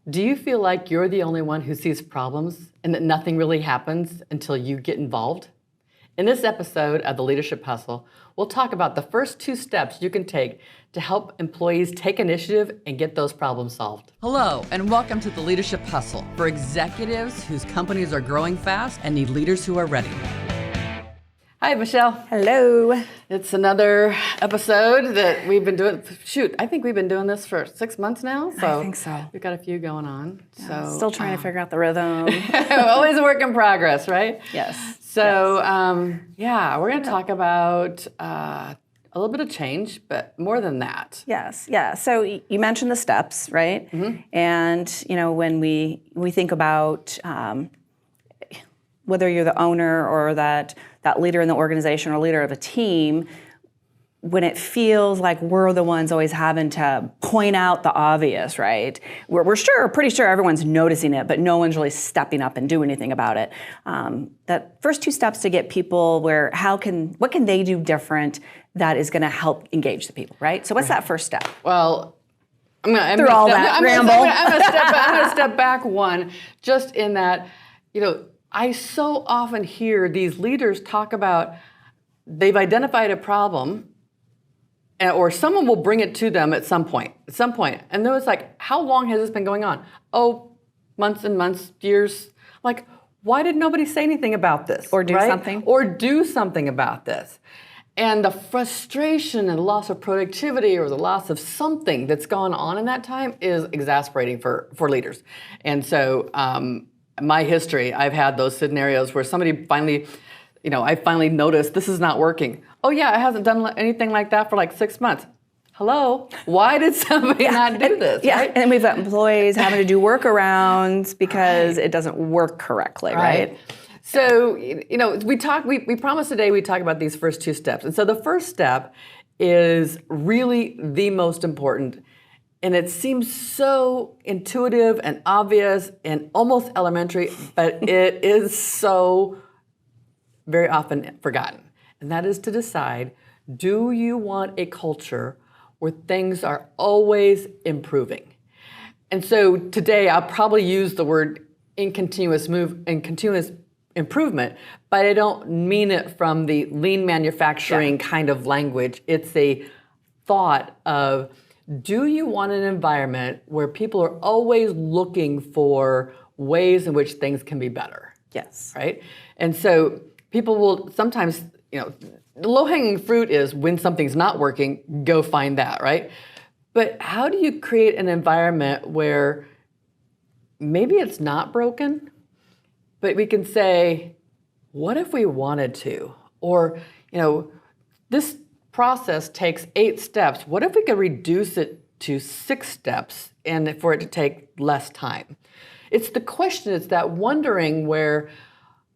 Do you feel like you're the only one who sees problems and that nothing really happens until you get involved? In this episode of The Leadership Hustle, we'll talk about the first 2 steps you can take to help employees take initiative and get those problems solved. Hello, and welcome to The Leadership Hustle for executives whose companies are growing fast and need leaders who are ready. Hi, Michelle. Hello. It's another episode that we've been doing. Shoot, I think we've been doing this for 6 months now. I think so. We've got a few going on. Yeah, still trying to figure out the rhythm. Always a work in progress, right? Yes. So, we're going to talk about a little bit of change, but more than that. Yes. Yeah. So you mentioned the steps, right? Mm-hmm. And when we think about whether you're the owner or that leader in the organization or leader of a team, when it feels like we're the ones always having to point out the obvious, right? We're pretty sure everyone's noticing it, but no one's really stepping up and doing anything about it. That first 2 steps to get people what can they do different that is going to help engage the people, right? So what's that first step? Well, I'm going to step back one, just in that, I so often hear these leaders talk about they've identified a problem, or someone will bring it to them at some point. And then it's like, how long has this been going on? Oh, months and months, years. Like, why did nobody say anything about this? Or do something. Or do something about this. And the frustration and loss of productivity or the loss of something that's gone on in that time is exasperating for leaders. And so my history, I've had those scenarios where somebody finally, I finally noticed this is not working. Oh yeah, it hasn't done anything like that for like 6 months. Hello, why did somebody not do this? Yeah, right? And we've got employees having to do workarounds because it doesn't work correctly, right? So, we promised today we'd talk about these first 2 steps. And so the first step is really the most important. And it seems so intuitive and obvious and almost elementary, but it is so very often forgotten. And that is to decide, do you want a culture where things are always improving? And so today I'll probably use the word continuous improvement, but I don't mean it from the lean manufacturing kind of language. It's a thought of, do you want an environment where people are always looking for ways in which things can be better? Yes. Right? And so people will sometimes, the low-hanging fruit is when something's not working, go find that, right? But how do you create an environment where maybe it's not broken, but we can say, what if we wanted to? Or, this process takes 8 steps. What if we could reduce it to 6 steps and for it to take less time? It's the question, it's that wondering where,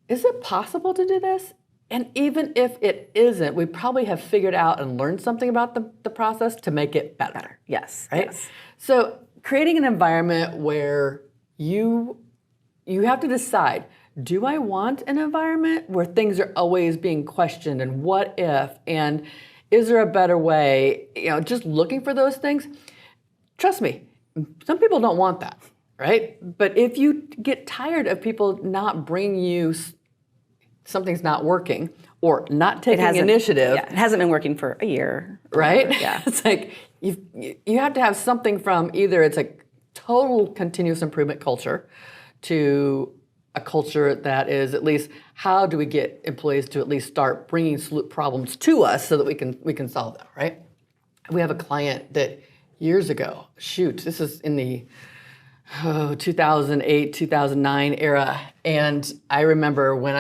is it possible to do this? And even if it isn't, we probably have figured out and learned something about the process to make it better. Yes. Right? Yes. So creating an environment where you have to decide, do I want an environment where things are always being questioned and what if, and is there a better way? Just looking for those things. Trust me, some people don't want that, right? But if you get tired of people not bringing you something's not working or not taking initiative. Yeah, it hasn't been working for a year. Right? Yeah. It's like you have to have something from either it's a total continuous improvement culture to a culture that is at least, how do we get employees to at least start bringing problems to us so that we can solve them, right? We have a client that years ago, this is in the 2008, 2009 era, and I remember when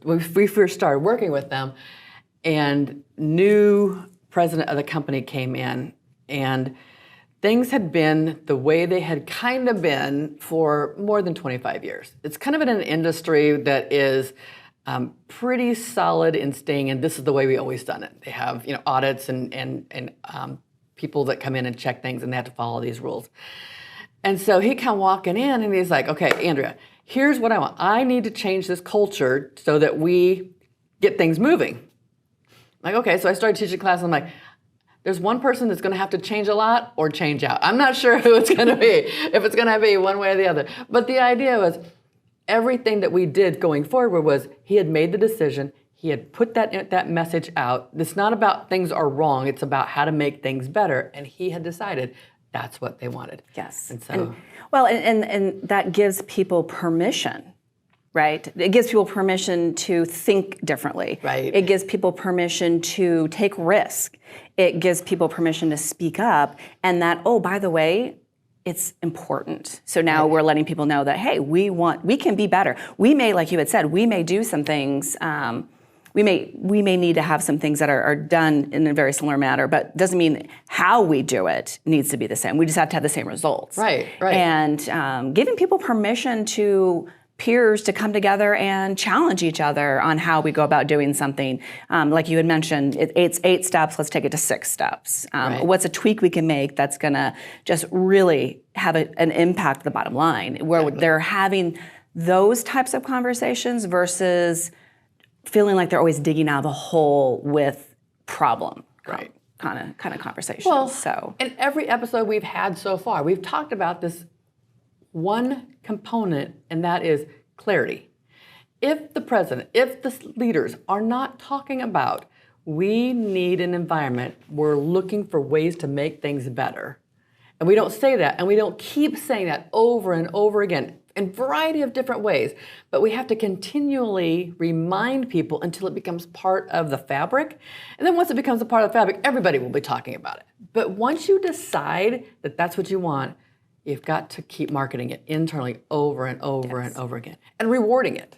we first started working with them, and new president of the company came in, and things had been the way they had kind of been for more than 25 years. It's kind of in an industry that is pretty solid in staying in, this is the way we always done it. They have audits and people that come in and check things, and they have to follow these rules. And so he come walking in and he's like, okay, Andrea, here's what I want. I need to change this culture so that we get things moving. Like, okay, so I started teaching class and I'm like, there's one person that's going to have to change a lot or change out. I'm not sure who it's going to be, if it's going to be one way or the other. But the idea was everything that we did going forward was he had made the decision. He had put that message out. It's not about things are wrong. It's about how to make things better. And he had decided that's what they wanted. Yes. And so, and that gives people permission, right? It gives people permission to think differently. Right. It gives people permission to take risk. It gives people permission to speak up. And that, oh, by the way, it's important. So now we're letting people know that, hey, we can be better. We may, like you had said, we may do some things. We may need to have some things that are done in a very similar manner, but doesn't mean how we do it needs to be the same. We just have to have the same results. Right. And giving people permission to peers to come together and challenge each other on how we go about doing something. Like you had mentioned, it's 8 steps, let's take it to 6 steps. What's a tweak we can make that's gonna just really have an impact at the bottom line, where they're having those types of conversations versus feeling like they're always digging out of a hole with problem kind of conversations. Well, so in every episode we've had so far, we've talked about this one component, and that is clarity. If the president, if the leaders are not talking about, we need an environment, we're looking for ways to make things better, and we don't say that, and we don't keep saying that over and over again in a variety of different ways, but we have to continually remind people until it becomes part of the fabric. And then once it becomes a part of the fabric, everybody will be talking about it. But once you decide that that's what you want, you've got to keep marketing it internally over and over and over again and rewarding it.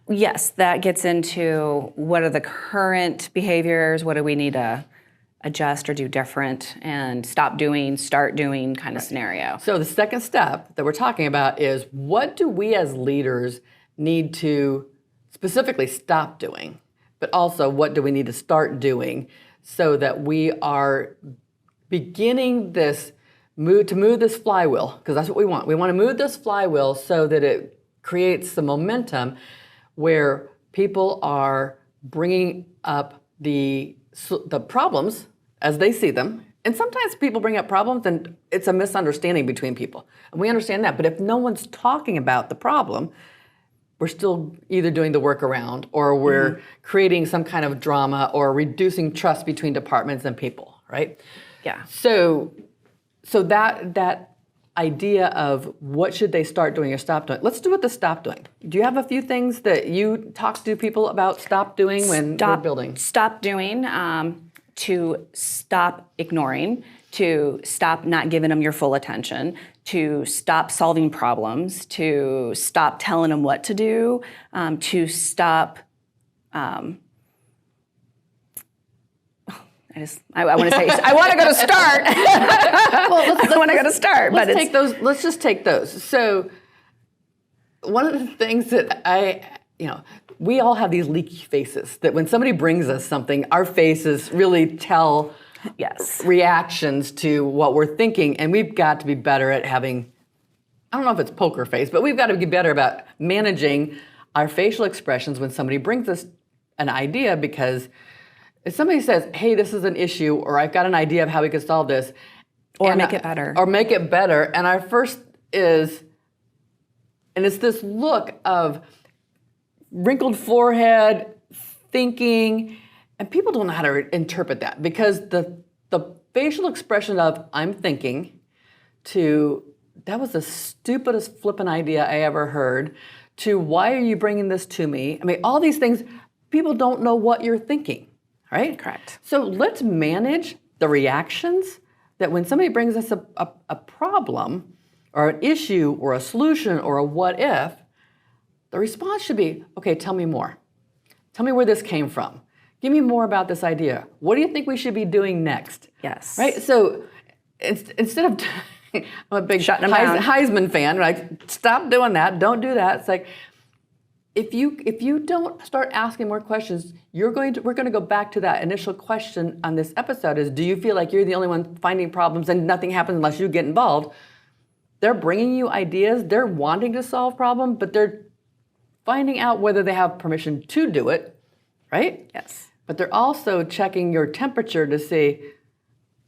Yes, that gets into what are the current behaviors, what do we need to adjust or do different, and stop doing, start doing kind of scenario. So the second step that we're talking about is, what do we as leaders need to specifically stop doing, but also what do we need to start doing so that we are beginning this move this flywheel, because that's what we want. We want to move this flywheel so that it creates the momentum where people are bringing up the problems as they see them. And sometimes people bring up problems and it's a misunderstanding between people. And we understand that. But if no one's talking about the problem, we're still either doing the workaround or we're creating some kind of drama or reducing trust between departments and people, right? Yeah. So that idea of what should they start doing or stop doing. Let's do what the stop doing. Do you have a few things that you talk to people about stop doing when we're building? Stop doing, to stop ignoring, to stop not giving them your full attention, to stop solving problems, to stop telling them what to do, to stop. I want to say I want to go to start. I want to go to start. Let's just take those. So one of the things that we all have these leaky faces that when somebody brings us something, our faces really tell reactions to what we're thinking, and we've got to be better at having, I don't know if it's poker face, but we've got to be better about managing our facial expressions when somebody brings us an idea, because if somebody says, hey, this is an issue, or I've got an idea of how we could solve this. Or make it better. And our first is, and it's this look of wrinkled forehead, thinking, and people don't know how to interpret that, because the facial expression of I'm thinking to that was the stupidest flippant idea I ever heard, to why are you bringing this to me? I mean, all these things, people don't know what you're thinking, right? Correct. So let's manage the reactions that when somebody brings us a problem or an issue or a solution or a what if, the response should be, okay, tell me more. Tell me where this came from. Give me more about this idea. What do you think we should be doing next? Yes. Right? So instead of, I'm a big Heisman fan, right? Stop doing that. Don't do that. It's like, if you don't start asking more questions, we're going to go back to that initial question on this episode is, do you feel like you're the only one finding problems and nothing happens unless you get involved? They're bringing you ideas. They're wanting to solve problems, but they're finding out whether they have permission to do it, right? Yes. But they're also checking your temperature to see,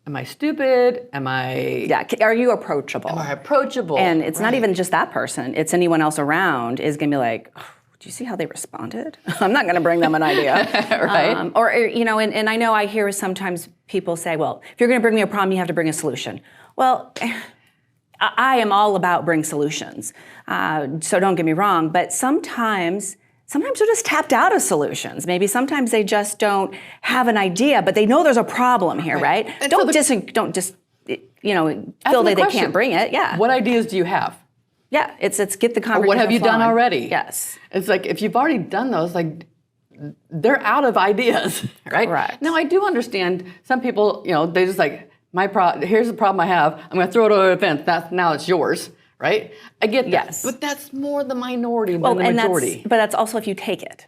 Am I stupid? Am I Are you approachable? Am I approachable? And it's not Right. even just that person. It's anyone else around is going to be like, oh, do you see how they responded? I'm not going to bring them an idea. Right. Or, and I know I hear sometimes people say, well, if you're going to bring me a problem, you have to bring a solution. Well, I am all about bring solutions. So don't get me wrong, but sometimes they're just tapped out of solutions. Maybe sometimes they just don't have an idea, but they know there's a problem here, right? And Don't so just feel that they can't bring it. Yeah. What ideas do you have? Yeah, it's get the conversation. Or what have you done flowing. already? Yes. It's like if you've already done those, like they're out of ideas, right? Correct. Now I do understand some people, they just like here's the problem I have. I'm going to throw it over the fence. Now it's yours, right? I get that. Yes. But that's more the minority than the majority. But that's also if you take it.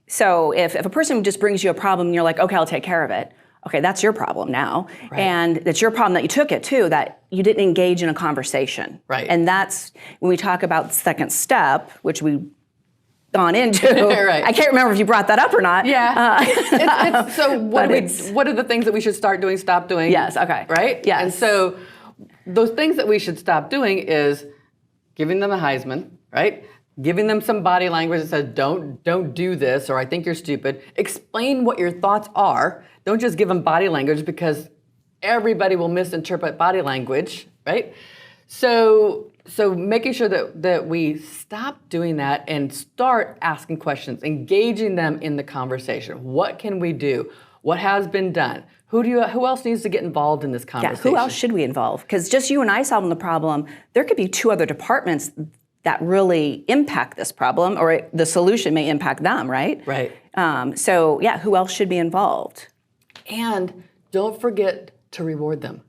So if a person just brings you a problem and you're like, okay, I'll take care of it. Okay, that's your problem now. Right. And it's your problem that you took it too, that you didn't engage in a conversation. Right. And that's when we talk about second step, which we've gone into. Right. I can't remember if you brought that up or not. Yeah. So what are the things that we should start doing, stop doing? Yes, okay. Right? Yes. And so those things that we should stop doing is giving them a Heisman, right? Giving them some body language that says, don't do this, or I think you're stupid. Explain what your thoughts are. Don't just give them body language because everybody will misinterpret body language, right? So making sure that we stop doing that and start asking questions, engaging them in the conversation. What can we do? What has been done? Who else needs to get involved in this conversation? Yeah, who else should we involve? Because just you and I solving the problem, there could be two other departments that really impact this problem, or the solution may impact them, right? Right. Who else should be involved? And don't forget to reward them.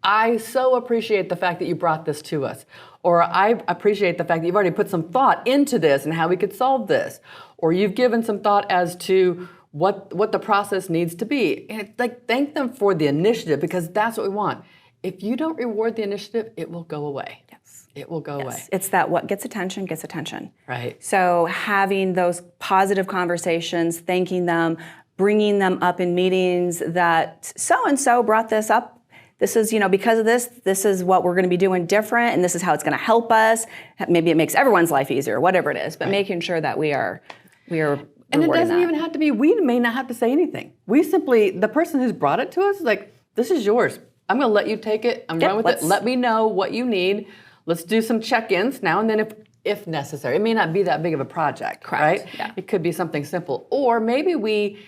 I so appreciate the fact that you brought this to us. Or I appreciate the fact that you've already put some thought into this and how we could solve this. Or you've given some thought as to what the process needs to be. And it's like, thank them for the initiative, because that's what we want. If you don't reward the initiative, it will go away. Yes. It will go away. It's that what gets attention gets attention. Right. So having those positive conversations, thanking them, bringing them up in meetings that so-and-so brought this up. This is, because of this is what we're going to be doing different, and this is how it's going to help us. Maybe it makes everyone's life easier, whatever it is, but making sure that we are And it doesn't that. even have to be, we may not have to say anything. We simply, the person who's brought it to us is like, this is yours. I'm going to let you take it. I'm going with it. Let me know what you need. Let's do some check-ins now and then if necessary. It may not be that big of a project, Correct. right? Yeah. It could be something simple. Or maybe we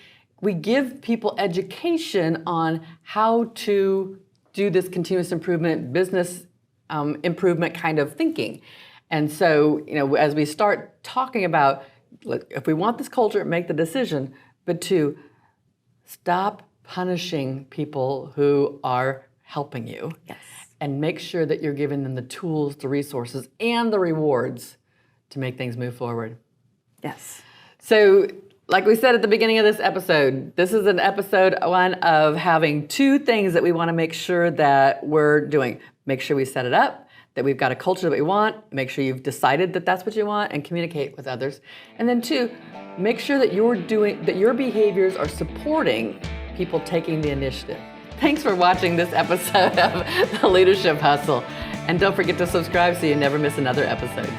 give people education on how to do this continuous improvement, business improvement kind of thinking. And so, as we start talking about, look, if we want this culture, make the decision, but to stop punishing people who are helping you. Yes. And make sure that you're giving them the tools, the resources, and the rewards to make things move forward. Yes. So, like we said at the beginning of this episode, this is an episode one of having two things that we want to make sure that we're doing. Make sure we set it up, that we've got a culture that we want, make sure you've decided that that's what you want, and communicate with others. And then two, make sure that your behaviors are supporting people taking the initiative. Thanks for watching this episode of The Leadership Hustle. And don't forget to subscribe so you never miss another episode.